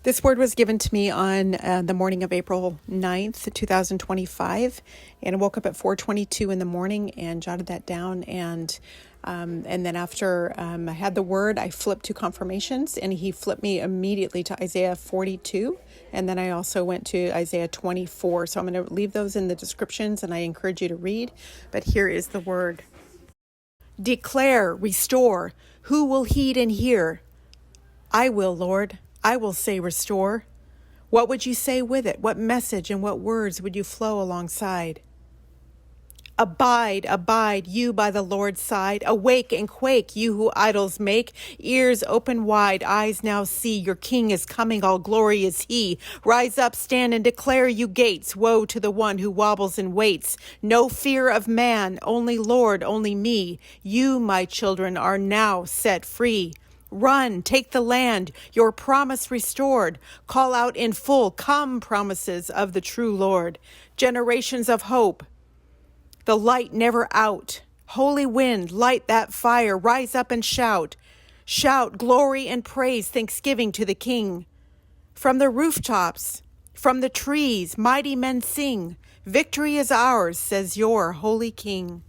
This word was given to me on the morning of April 9th, 2025, and I woke up at 4:22 in the morning and jotted that down. And then after I had the word, I flipped to confirmations, and he flipped me immediately to Isaiah 42, and then I also went to Isaiah 24. So I'm going to leave those in the descriptions, and I encourage you to read. But here is the word. Declare, restore. Who will heed and hear? I will, Lord. I will say restore. What would you say with it? What message and what words would you flow alongside? Abide, abide, you by the Lord's side. Awake and quake, you who idols make. Ears open wide, eyes now see. Your King is coming, all glory is he. Rise up, stand and declare, you gates. Woe to the one who wobbles and waits. No fear of man, only Lord, only me. You, my children, are now set free. Run, take the land, your promise restored. Call out in full, come, promises of the true Lord. Generations of hope, the light never out. Holy wind, light that fire, rise up and shout. Shout glory and praise, thanksgiving to the King. From the rooftops, from the trees, mighty men sing. Victory is ours, says your holy King.